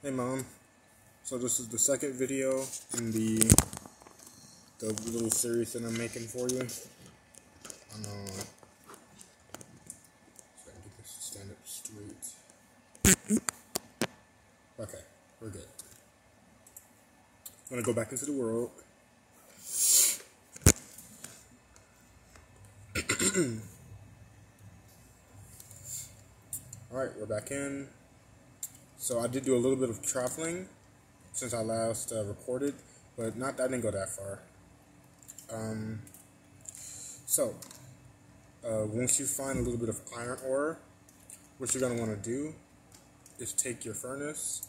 Hey mom, so this is the second video in the little series that I'm making for you. I'm so I can get this to stand up straight. Okay, we're good. I'm gonna go back into the world. Alright, we're back in. So I did do a little bit of traveling since I last recorded, but I didn't go that far. Once you find a little bit of iron ore, what you're going to want to do is take your furnace,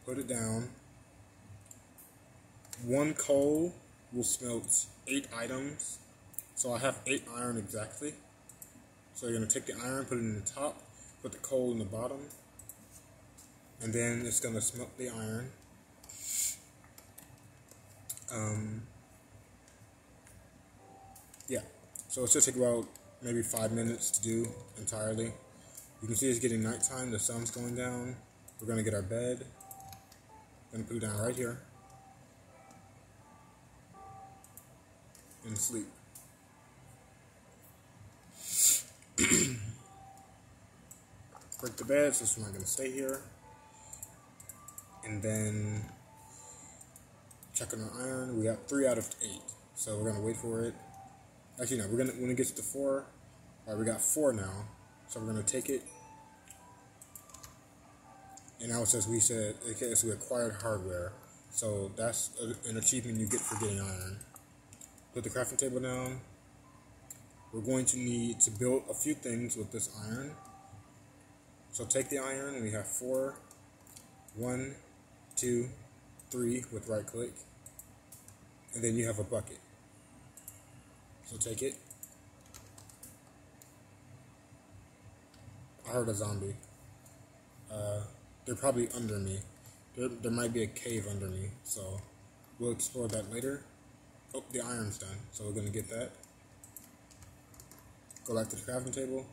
put it down. One coal will smelt 8 items, so I have 8 iron exactly. So you're going to take the iron, put it in the top, put the coal in the bottom, and then it's going to smelt the iron. Yeah, so it should take about maybe 5 minutes to do entirely. You can see it's getting nighttime, the sun's going down. We're going to get our bed. Going to put it down right here and sleep. Break the bed, so it's not going to stay here. And then check on our iron. We got 3 out of 8, so we're going to wait for it. Actually, no, when it gets to 4, alright, we got 4 now, so we're going to take it. And now it says we acquired hardware, so that's an achievement you get for getting iron. Put the crafting table down. We're going to need to build a few things with this iron. So take the iron, and we have 4. 1, 2, 3 with right click, and then you have a bucket. So take it. I heard a zombie. They're probably under me. There might be a cave under me, so we'll explore that later. Oh, the iron's done, so we're going to get that. Go back to the crafting table.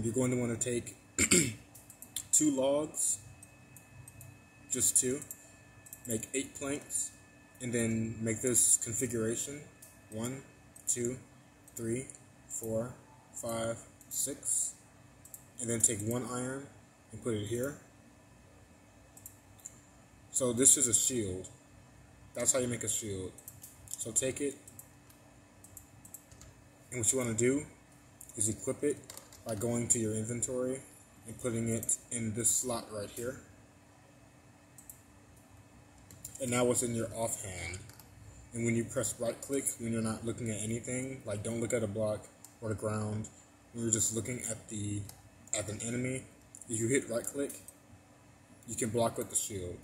You're going to want to take 2 logs, just 2. Make 8 planks, and then make this configuration. 1, 2, 3, 4, 5, 6. And then take 1 iron and put it here. So this is a shield. That's how you make a shield. So take it, and what you want to do is equip it by going to your inventory and putting it in this slot right here. And now it's in your offhand. And when you press right click, when you're not looking at anything, like don't look at a block or the ground, when you're just looking at an enemy, if you hit right click, you can block with the shield.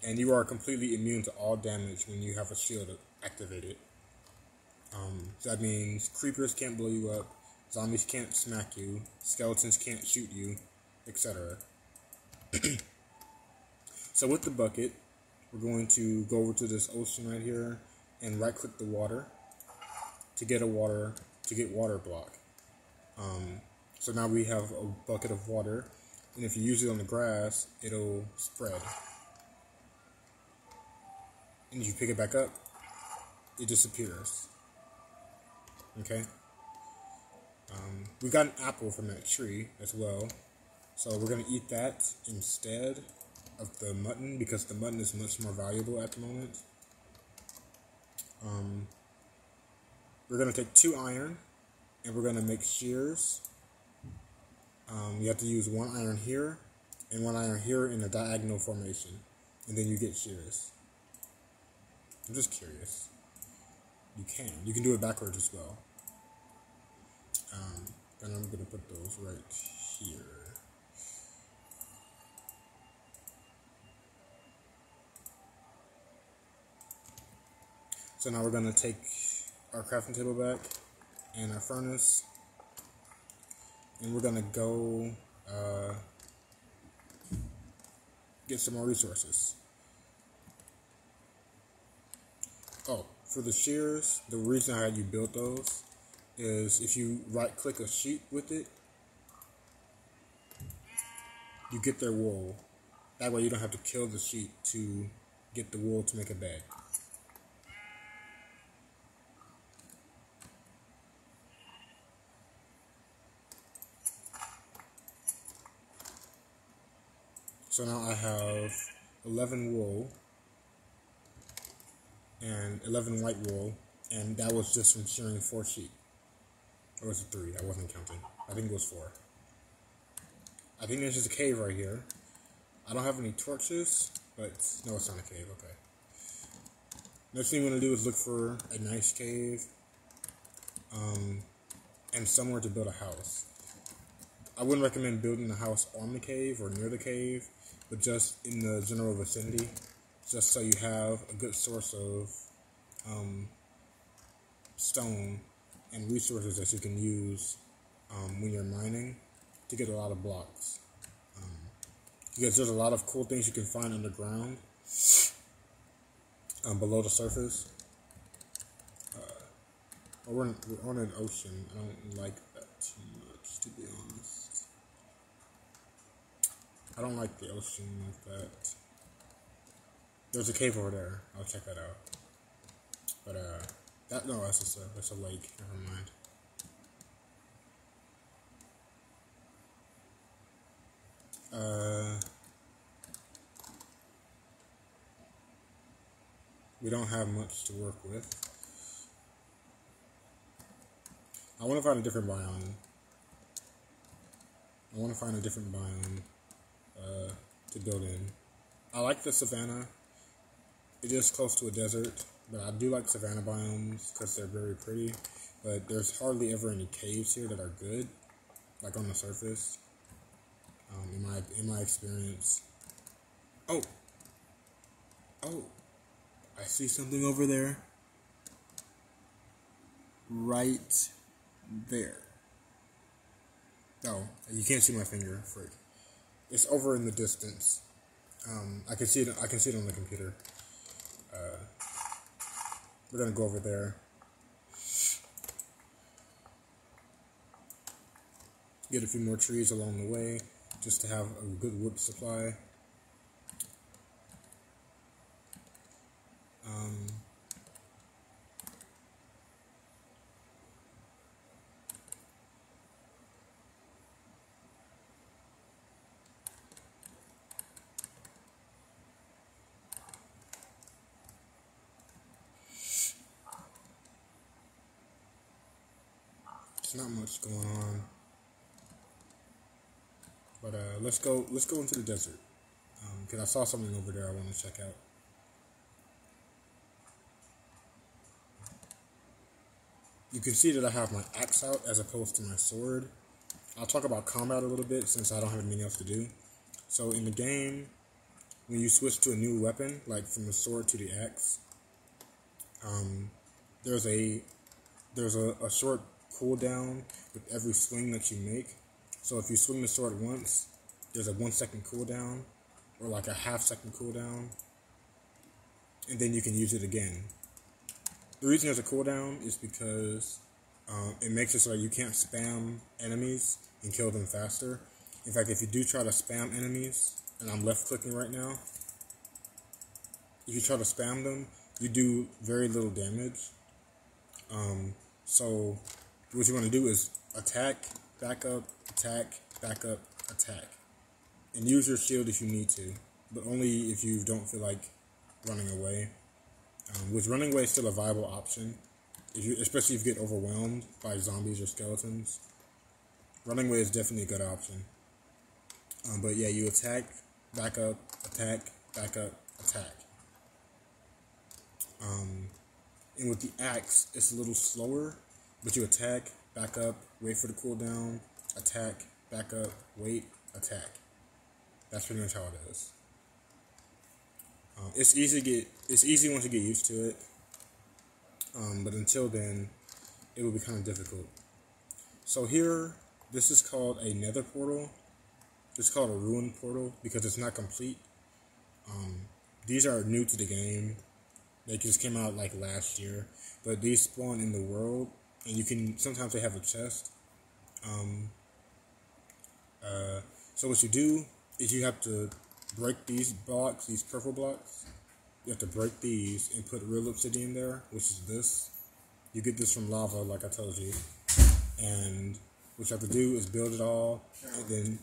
And you are completely immune to all damage when you have a shield activated. So that means creepers can't blow you up, zombies can't smack you, skeletons can't shoot you, etc. So with the bucket, we're going to go over to this ocean right here and right click the water to get water block. So now we have a bucket of water, and if you use it on the grass, it'll spread. And if you pick it back up, it disappears. Okay? We got an apple from that tree as well, so we're going to eat that instead of the mutton, because the mutton is much more valuable at the moment. We're going to take 2 iron, and we're going to make shears. You have to use 1 iron here, and 1 iron here in a diagonal formation, and then you get shears. I'm just curious. You can do it backwards as well. Then I'm going to put those right here. So now we're going to take our crafting table back and our furnace, and we're going to go get some more resources. Oh, for the shears, the reason I had you build those is if you right click a sheet with it, you get their wool. That way you don't have to kill the sheep to get the wool to make a bed. So now I have 11 wool and 11 white wool, and that was just from shearing 4 sheep. Or was it 3? I wasn't counting. I think it was 4. I think there's just a cave right here. I don't have any torches, but no, it's not a cave. Okay. Next thing you want to do is look for a nice cave, and somewhere to build a house. I wouldn't recommend building a house on the cave or near the cave, but just in the general vicinity, just so you have a good source of stone and resources that you can use when you're mining to get a lot of blocks. Because there's a lot of cool things you can find underground, below the surface. We're on an ocean. I don't like that too much, to be honest. I don't like the ocean like that. There's a cave over there. I'll check that out. But that's a lake. Never mind. We don't have much to work with. I want to find a different biome. To build in. I like the savanna. It is close to a desert, but I do like savanna biomes because they're very pretty. But there's hardly ever any caves here that are good, like on the surface. In my experience. Oh, I see something over there. Right there. Oh, you can't see my finger. Frick. It's over in the distance. I can see it. I can see it on the computer. We're gonna go over there. Get a few more trees along the way, just to have a good wood supply. Not much going on, but let's go into the desert, because I saw something over there I want to check out. You can see that I have my axe out as opposed to my sword. I'll talk about combat a little bit since I don't have anything else to do. So in the game, when you switch to a new weapon, like from the sword to the axe, there's a short cooldown with every swing that you make. So if you swing the sword once, there's a 1 second cooldown, or like a half-second cooldown, and then you can use it again. The reason there's a cooldown is because it makes it so that you can't spam enemies and kill them faster. In fact, if you do try to spam enemies, and I'm left-clicking right now, if you try to spam them, you do very little damage. So what you want to do is attack, back up, attack, and use your shield if you need to, but only if you don't feel like running away. Which running away is still a viable option, especially if you get overwhelmed by zombies or skeletons. Running away is definitely a good option. But yeah, you attack, back up, attack, back up, attack. And with the axe, it's a little slower, but you attack, back up, wait for the cooldown, attack, back up, wait, attack. That's pretty much how it is. It's easy once you get used to it, but until then, it will be kind of difficult. So here, this is called a nether portal. It's called a ruin portal because it's not complete. These are new to the game. They just came out like last year, but these spawn in the world, and sometimes they have a chest. So what you do is you have to break these blocks, these purple blocks. You have to break these and put real obsidian there, which is this. You get this from lava, like I told you. And what you have to do is build it all, and then...